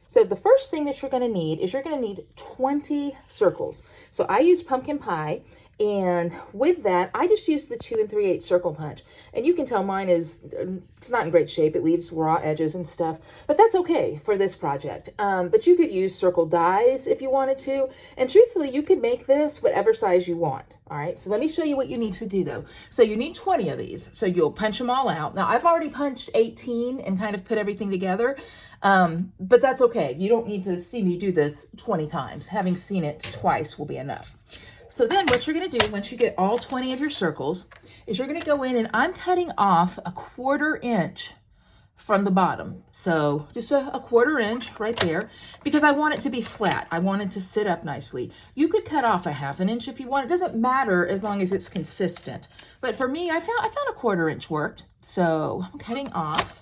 So the first thing that you're going to need is you're going to need 20 circles. So I use pumpkin pie, and with that, I just use the 2 3/8 circle punch. And you can tell mine is, it's not in great shape. It leaves raw edges and stuff, but that's okay for this project. But you could use circle dies if you wanted to. And truthfully, you can make this whatever size you want. All right, so let me show you what you need to do though. So you need 20 of these. So you'll punch them all out. Now I've already punched 18 and kind of put everything together. But that's okay. You don't need to see me do this 20 times. Having seen it twice will be enough. So then what you're going to do once you get all 20 of your circles is you're going to go in, and I'm cutting off a 1/4 inch from the bottom. So just a 1/4 inch right there, because I want it to be flat. I want it to sit up nicely. You could cut off a 1/2 inch if you want. It doesn't matter as long as it's consistent. But for me, I found a 1/4 inch worked. So I'm cutting off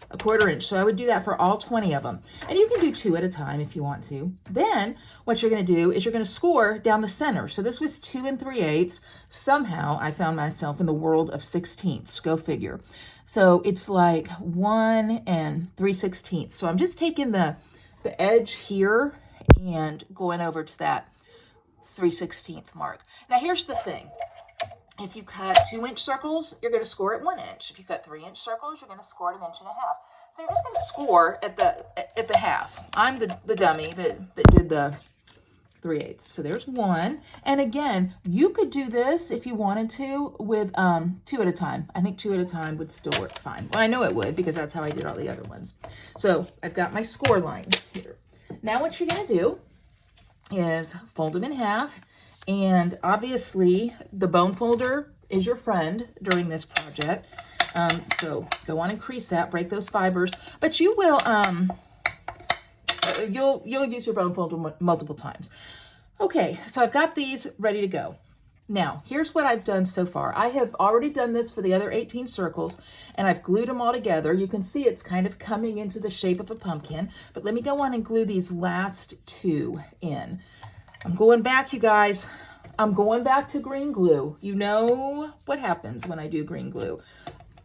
a 1/4 inch. So I would do that for all 20 of them. And you can do 2 at a time if you want to. Then what you're going to do is you're going to score down the center. So this was 2 3/8. Somehow I found myself in the world of 16ths. Go figure. So it's like 1 3/16. So I'm just taking the edge here and going over to that 3/16 mark. Now here's the thing. If you cut 2-inch circles, you're going to score at 1 inch. If you cut 3-inch circles, you're going to score at 1.5 inches. So you're just going to score at the half. I'm the dummy that did the 3/8. So there's 1. And again, you could do this if you wanted to with 2 at a time. I think 2 at a time would still work fine. Well, I know it would because that's how I did all the other ones. So I've got my score line here. Now what you're going to do is fold them in half. And obviously the bone folder is your friend during this project. So go on and crease that, break those fibers, but you will, you'll use your bone folder multiple times. Okay, so I've got these ready to go. Now, here's what I've done so far. I have already done this for the other 18 circles, and I've glued them all together. You can see it's kind of coming into the shape of a pumpkin, but let me go on and glue these last 2 in. I'm going back, you guys. I'm going back to green glue. You know what happens when I do green glue.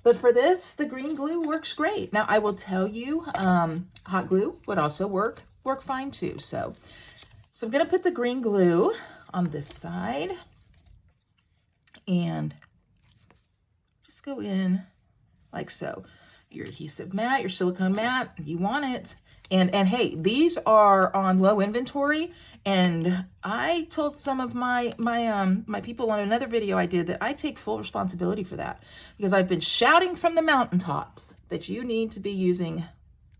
But for this, the green glue works great. Now, I will tell you, hot glue would also work fine too. So I'm going to put the green glue on this side and just go in like so. Your adhesive mat, your silicone mat, you want it. And hey, these are on low inventory, and I told some of my people on another video I did that I take full responsibility for that, because I've been shouting from the mountaintops that you need to be using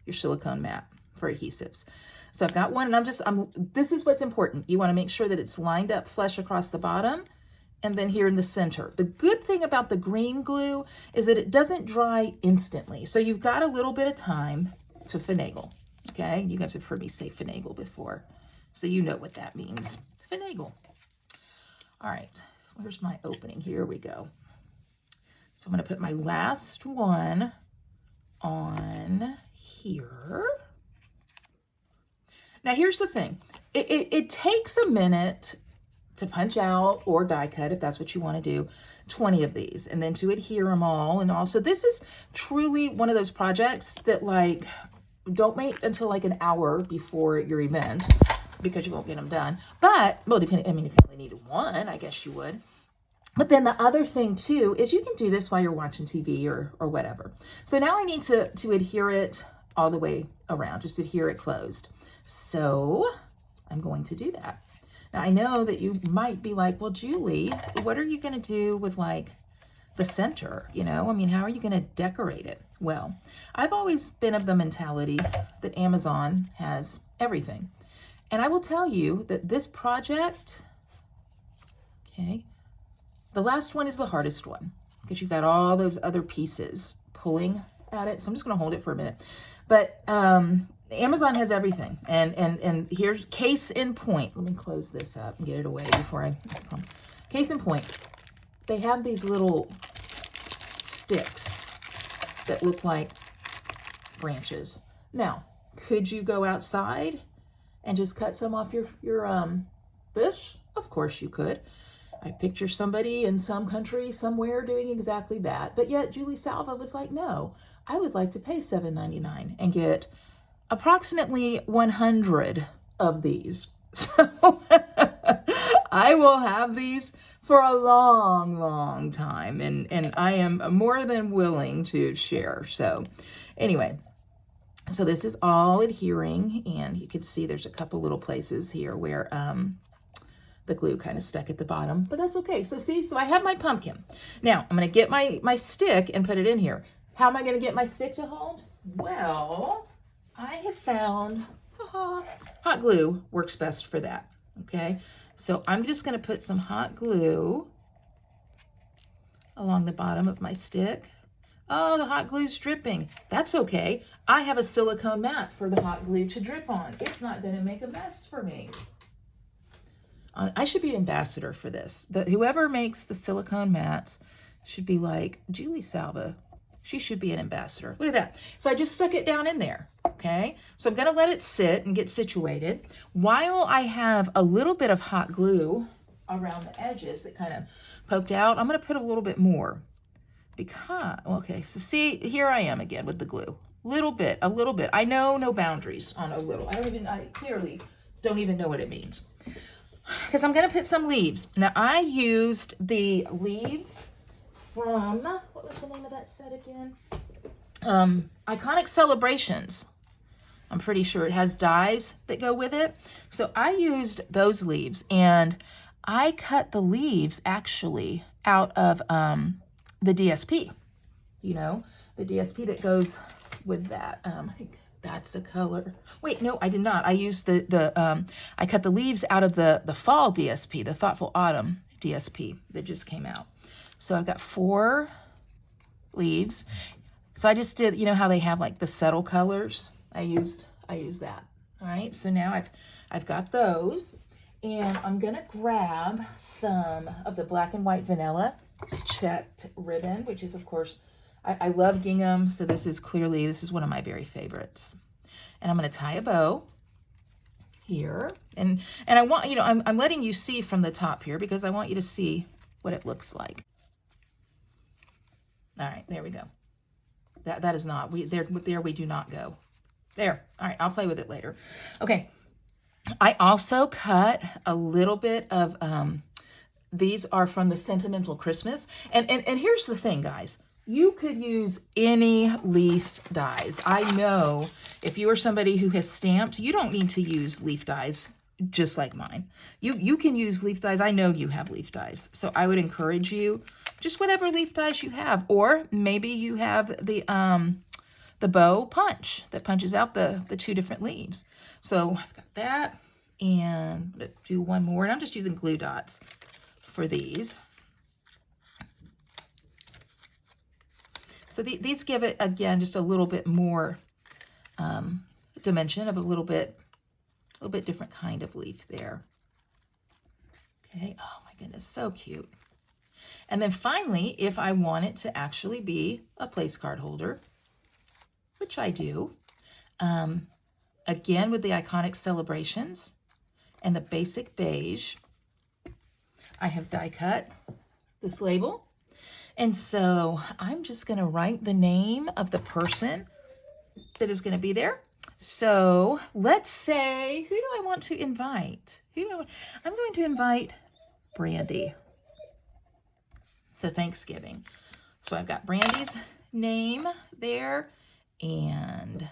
your silicone mat for adhesives. So I've got one, and this is what's important. You want to make sure that it's lined up flush across the bottom and then here in the center. The good thing about the green glue is that it doesn't dry instantly. So you've got a little bit of time to finagle. Okay, you guys have heard me say finagle before, so you know what that means. Finagle. All right, where's my opening? Here we go. So I'm going to put my last one on here. Now here's the thing. It takes a minute to punch out or die cut, if that's what you want to do, 20 of these, and then to adhere them all and all. So this is truly one of those projects that, like, don't wait until like an hour before your event, because you won't get them done. But, well, depending, I mean, if you only needed one, I guess you would. But then the other thing too is you can do this while you're watching TV or whatever. So now I need to adhere it all the way around, just adhere it closed. So I'm going to do that. Now I know that you might be like, well, Julie, what are you going to do with like the center? You know, I mean, how are you going to decorate it? Well, I've always been of the mentality that Amazon has everything. And I will tell you that this project, okay, the last one is the hardest one because you've got all those other pieces pulling at it. So I'm just going to hold it for a minute. But Amazon has everything. And here's case in point. Let me close this up and get it away before I... Case in point. They have these little sticks that look like branches. Now, could you go outside and just cut some off your bush? Of course you could. I picture somebody in some country somewhere doing exactly that. But yet Julie Salva was like, no, I would like to pay $7.99 and get approximately 100 of these. So I will have these for a long, long time, and I am more than willing to share. So anyway, so this is all adhering, and you can see there's a couple little places here where the glue kind of stuck at the bottom, but that's okay. So see, so I have my pumpkin. Now I'm going to get my stick and put it in here. How am I going to get my stick to hold? Well, I have found hot glue works best for that. Okay, so I'm just going to put some hot glue along the bottom of my stick. Oh, the hot glue's dripping. That's okay. I have a silicone mat for the hot glue to drip on. It's not going to make a mess for me. I should be an ambassador for this. Whoever makes the silicone mats should be like Julie Salva. She should be an ambassador. Look at that. So I just stuck it down in there, okay? So I'm going to let it sit and get situated. While I have a little bit of hot glue around the edges that kind of poked out, I'm going to put a little bit more because, okay, so see, here I am again with the glue. A little bit. I know no boundaries on a little. I clearly don't even know what it means. Because I'm going to put some leaves. Now, I used the leaves from, what was the name of that set again? Iconic Celebrations. I'm pretty sure it has dies that go with it. So I used those leaves, and I cut the leaves actually out of the DSP. You know, the DSP that goes with that. I think that's a color. Wait, no, I did not. I used I cut the leaves out of the fall DSP, the Thoughtful Autumn DSP that just came out. So I've got 4 leaves. So I just did, you know how they have like the subtle colors? I used that. All right, so now I've got those, and I'm gonna grab some of the black and white vanilla checked ribbon, which is, of course, I love gingham, so this is one of my very favorites. And I'm going to tie a bow here, and I want, you know, I'm letting you see from the top here because I want you to see what it looks like. All right, there we go. That is not, there we do not go. There. All right, I'll play with it later. Okay. I also cut a little bit of these are from the Sentimental Christmas, and here's the thing, guys. You could use any leaf dies. I know if you are somebody who has stamped, you don't need to use leaf dies just like mine. You can use leaf dies. I know you have leaf dies. So I would encourage you, just whatever leaf dies you have. Or maybe you have the bow punch that punches out the 2 different leaves. So I've got that, and I'm going to do one more. And I'm just using glue dots for these. So these give it, again, just a little bit more dimension of a little bit different kind of leaf there. Okay, oh my goodness, so cute. And then finally, if I want it to actually be a place card holder, which I do, again with the Iconic Celebrations and the basic beige, I have die cut this label. And so I'm just going to write the name of the person that is going to be there. So let's say, who do I want to invite? I'm going to invite Brandy to Thanksgiving. So I've got Brandy's name there, and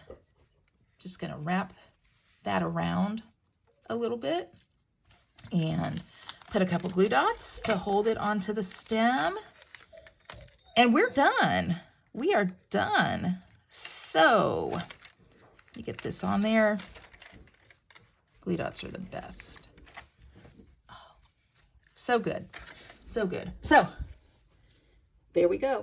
just going to wrap that around a little bit and put a couple glue dots to hold it onto the stem. And we're done. We are done. So you get this on there. Glue dots are the best. Oh, so good. So good. So there we go.